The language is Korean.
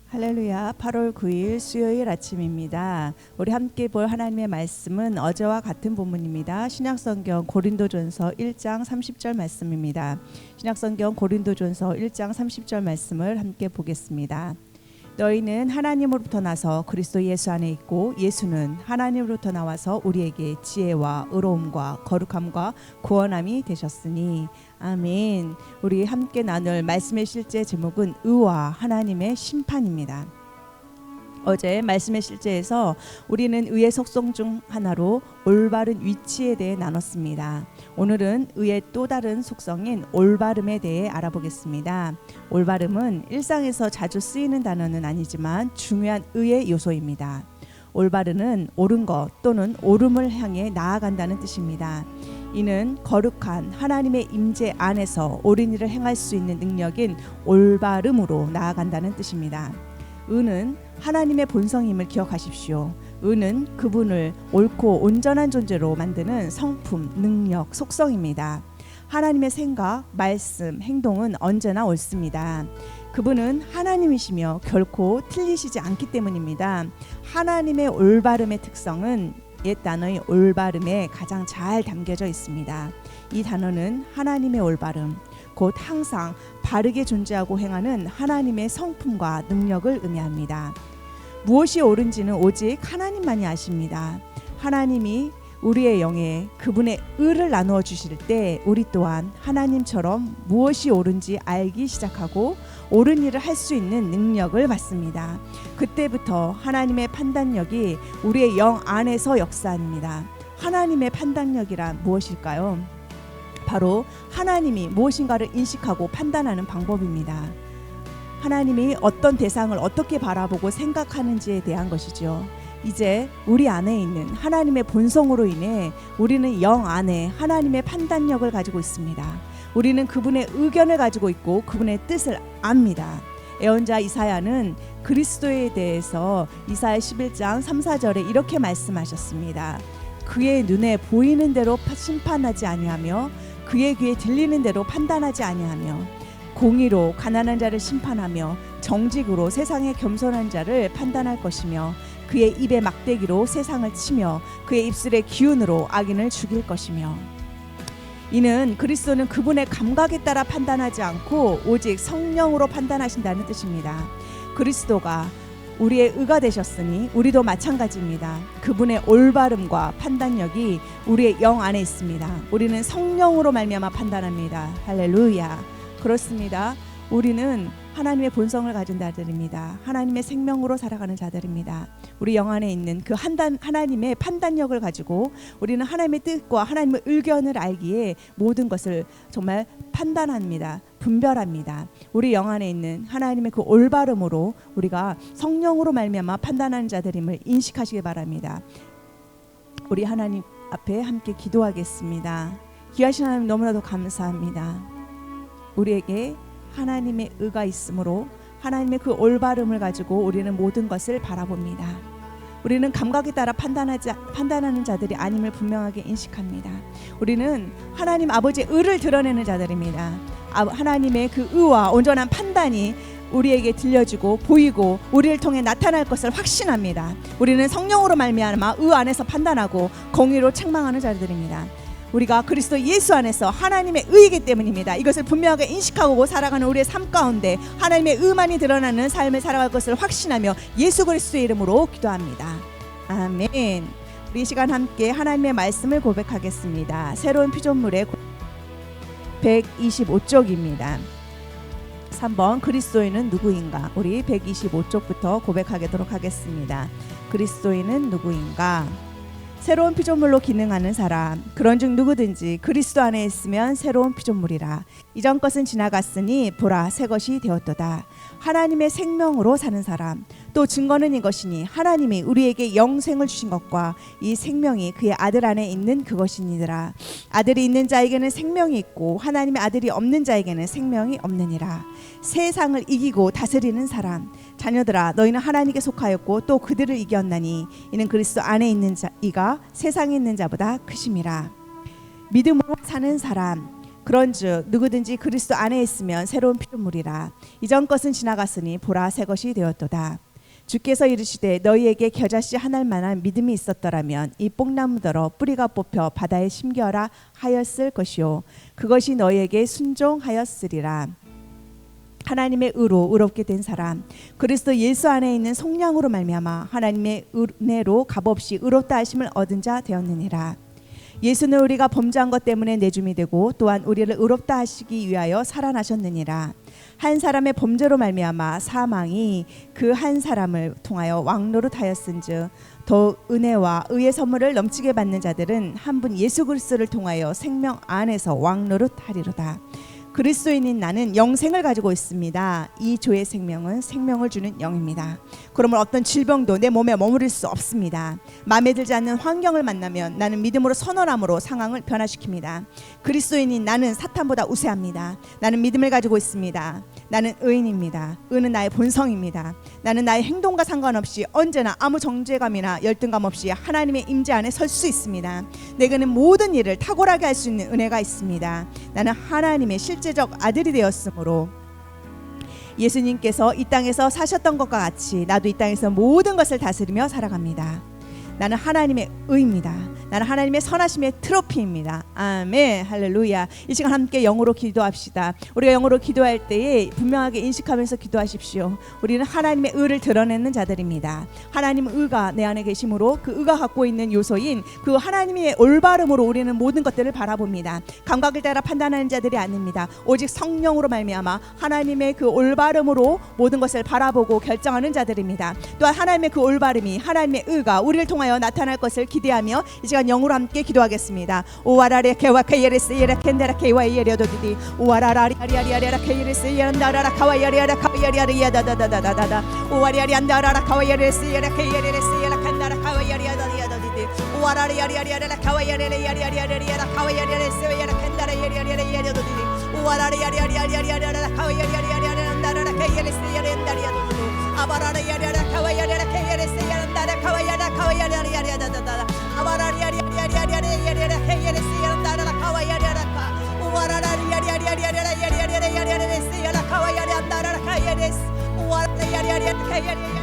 할렐루야. 8월 9일 수요일 아침입니다. 우리 함께 볼 하나님의 말씀은 어제와 같은 본문입니다. 신약성경 고린도전서 1장 30절 말씀입니다. 신약성경 고린도전서 1장 30절 말씀을 함께 보겠습니다. 너희는 하나님으로부터 나서 그리스도 예수 안에 있고 예수는 하나님으로부터 나와서 우리에게 지혜와 의로움과 거룩함과 구원함이 되셨으니 아멘. 우리 함께 나눌 말씀의 실제 제목은 의와 하나님의 심판입니다. 어제 말씀의 실제에서 우리는 의의 속성 중 하나로 올바른 위치에 대해 나눴습니다. 오늘은 의의 또 다른 속성인 올바름에 대해 알아보겠습니다. 올바름은 일상에서 자주 쓰이는 단어는 아니지만 중요한 의의 요소입니다. 올바름은 옳은 것 또는 옳음을 향해 나아간다는 뜻입니다. 이는 거룩한 하나님의 임재 안에서 옳은 일을 행할 수 있는 능력인 올바름으로 나아간다는 뜻입니다. 의는 하나님의 본성임을 기억하십시오. 의는 그분을 옳고 온전한 존재로 만드는 성품, 능력, 속성입니다. 하나님의 생각, 말씀, 행동은 언제나 옳습니다. 그분은 하나님이시며 결코 틀리시지 않기 때문입니다. 하나님의 올바름의 특성은 옛 단어의 올바름에 가장 잘 담겨져 있습니다. 이 단어는 하나님의 올바름, 곧 항상 바르게 존재하고 행하는 하나님의 성품과 능력을 의미합니다. 무엇이 옳은지는 오직 하나님만이 아십니다. 하나님이 우리의 영에 그분의 의를 나누어 주실 때 우리 또한 하나님처럼 무엇이 옳은지 알기 시작하고 옳은 일을 할 수 있는 능력을 받습니다. 그때부터 하나님의 판단력이 우리의 영 안에서 역사합니다. 하나님의 판단력이란 무엇일까요? 바로 하나님이 무엇인가를 인식하고 판단하는 방법입니다. 하나님이 어떤 대상을 어떻게 바라보고 생각하는지에 대한 것이죠. 이제 우리 안에 있는 하나님의 본성으로 인해 우리는 영 안에 하나님의 판단력을 가지고 있습니다. 우리는 그분의 의견을 가지고 있고 그분의 뜻을 압니다. 예언자 이사야는 그리스도에 대해서 이사야 11장 3, 4절에 이렇게 말씀하셨습니다. 그의 눈에 보이는 대로 심판하지 아니하며 그의 귀에 들리는 대로 판단하지 아니하며 공의로 가난한 자를 심판하며 정직으로 세상의 겸손한 자를 판단할 것이며 그의 입의 막대기로 세상을 치며 그의 입술의 기운으로 악인을 죽일 것이며 이는 그리스도는 그분의 감각에 따라 판단하지 않고 오직 성령으로 판단하신다는 뜻입니다. 그리스도가 우리의 의가 되셨으니 우리도 마찬가지입니다. 그분의 올바름과 판단력이 우리의 영 안에 있습니다. 우리는 성령으로 말미암아 판단합니다. 할렐루야. 그렇습니다. 우리는 하나님의 본성을 가진 자들입니다. 하나님의 생명으로 살아가는 자들입니다. 우리 영 안에 있는 그 하나님의 판단력을 가지고 우리는 하나님의 뜻과 하나님의 의견을 알기에 모든 것을 정말 판단합니다. 분별합니다. 우리 영 안에 있는 하나님의 그 올바름으로 우리가 성령으로 말미암아 판단하는 자들임을 인식하시기 바랍니다. 우리 하나님 앞에 함께 기도하겠습니다. 귀하신 하나님 너무나도 감사합니다. 우리에게 하나님의 의가 있으므로 하나님의 그 올바름을 가지고 우리는 모든 것을 바라봅니다. 우리는 감각에 따라 판단하는 자들이 아님을 분명하게 인식합니다. 우리는 하나님 아버지의 의를 드러내는 자들입니다. 하나님의 그 의와 온전한 판단이 우리에게 들려지고 보이고 우리를 통해 나타날 것을 확신합니다. 우리는 성령으로 말미암아 의 안에서 판단하고 공의로 책망하는 자들입니다. 우리가 그리스도 예수 안에서 하나님의 의이기 때문입니다. 이것을 분명하게 인식하고 살아가는 우리의 삶 가운데 하나님의 의만이 드러나는 삶을 살아갈 것을 확신하며 예수 그리스도의 이름으로 기도합니다. 아멘. 우리 이 시간 함께 하나님의 말씀을 고백하겠습니다. 새로운 피조물의 125쪽입니다. 3번 그리스도인은 누구인가? 우리 125쪽부터 고백하도록 하겠습니다. 그리스도인은 누구인가? 새로운 피조물로 기능하는 사람 그런즉 누구든지 그리스도 안에 있으면 새로운 피조물이라. 이전 것은 지나갔으니 보라 새 것이 되었도다. 하나님의 생명으로 사는 사람 또 증거는 이것이니 하나님이 우리에게 영생을 주신 것과 이 생명이 그의 아들 안에 있는 그것이니라. 아들이 있는 자에게는 생명이 있고 하나님의 아들이 없는 자에게는 생명이 없느니라. 세상을 이기고 다스리는 사람 자녀들아 너희는 하나님께 속하였고 또 그들을 이겼나니 이는 그리스도 안에 있는 이가 세상에 있는 자보다 크심이라. 믿음으로 사는 사람 그런즉 누구든지 그리스도 안에 있으면 새로운 피조물이라. 이전 것은 지나갔으니 보라 새 것이 되었도다. 주께서 이르시되 너희에게 겨자씨 하나일 만한 믿음이 있었더라면 이 뽕나무더러 뿌리가 뽑혀 바다에 심겨라 하였을 것이요 그것이 너희에게 순종하였으리라. 하나님의 의로 의롭게 된 사람 그리스도 예수 안에 있는 속량으로 말미암아 하나님의 은혜로 값없이 의롭다 하심을 얻은 자 되었느니라. 예수는 우리가 범죄한 것 때문에 내줌이 되고 또한 우리를 의롭다 하시기 위하여 살아나셨느니라. 한 사람의 범죄로 말미암아 사망이 그 한 사람을 통하여 왕노릇하였은즉 더 은혜와 의의 선물을 넘치게 받는 자들은 한 분 예수 그리스도를 통하여 생명 안에서 왕노릇하리로다. 그리스도인인 나는 영생을 가지고 있습니다. 이 조의 생명은 생명을 주는 영입니다. 그러면 어떤 질병도 내 몸에 머무를 수 없습니다. 마음에 들지 않는 환경을 만나면 나는 믿음으로 선언함으로 상황을 변화시킵니다. 그리스도인인 나는 사탄보다 우세합니다. 나는 믿음을 가지고 있습니다. 나는 의인입니다. 의는 나의 본성입니다. 나는 나의 행동과 상관없이 언제나 아무 정죄감이나 열등감 없이 하나님의 임재 안에 설 수 있습니다. 내게는 모든 일을 탁월하게 할 수 있는 은혜가 있습니다. 나는 하나님의 실제적 아들이 되었으므로 예수님께서 이 땅에서 사셨던 것과 같이 나도 이 땅에서 모든 것을 다스리며 살아갑니다. 나는 하나님의 의입니다. 나는 하나님의 선하심의 트로피입니다. 아멘 할렐루야. 이 시간 함께 영어로 기도합시다. 우리가 영어로 기도할 때에 분명하게 인식하면서 기도하십시오. 우리는 하나님의 의를 드러내는 자들입니다. 하나님의 의가 내 안에 계심으로 그 의가 갖고 있는 요소인 그 하나님의 올바름으로 우리는 모든 것들을 바라봅니다. 감각을 따라 판단하는 자들이 아닙니다. 오직 성령으로 말미암아 하나님의 그 올바름으로 모든 것을 바라보고 결정하는 자들입니다. 또한 하나님의 그 올바름이 하나님의 의가 우리를 통하여 나타날 것을 기대하며 이 시간 영으로 함께 기도하겠습니다. 오와라레 케와 케예레스 예라 켄데라 케와 예려도디디 오와라라리 아리아리아라 케예레스 예란다라라 카와 예리아라 카와 예리아리 야다다다다다다 오와리아리 안다라라 카와 예레스 예라 케예레스 예라 켄다라 카와 예리아다리아도디디 오와라리 아리아리아라 카와 예레레 야리아리아리아라 카와 예레스 예라 켄다라 예리아리아리 예려도디디 오와라리 아리아리아리아라 카와 예리아리아리아라 안다라라 케예레스 예렌다리아도디디 아바라라 야리아라 카와 예레라 케예레스 예란다라 카와 예라 카와 예리아리아리 다다다 아바라리 야리아리아리아리아리아라 케예레스 예란다라 카와 예리아라 카 우와라라리 야리아리아리아라 야리아리아리아리아레스 예라 카와 예리 안다라라 카예레스 우와라리 야리아리아리 케예레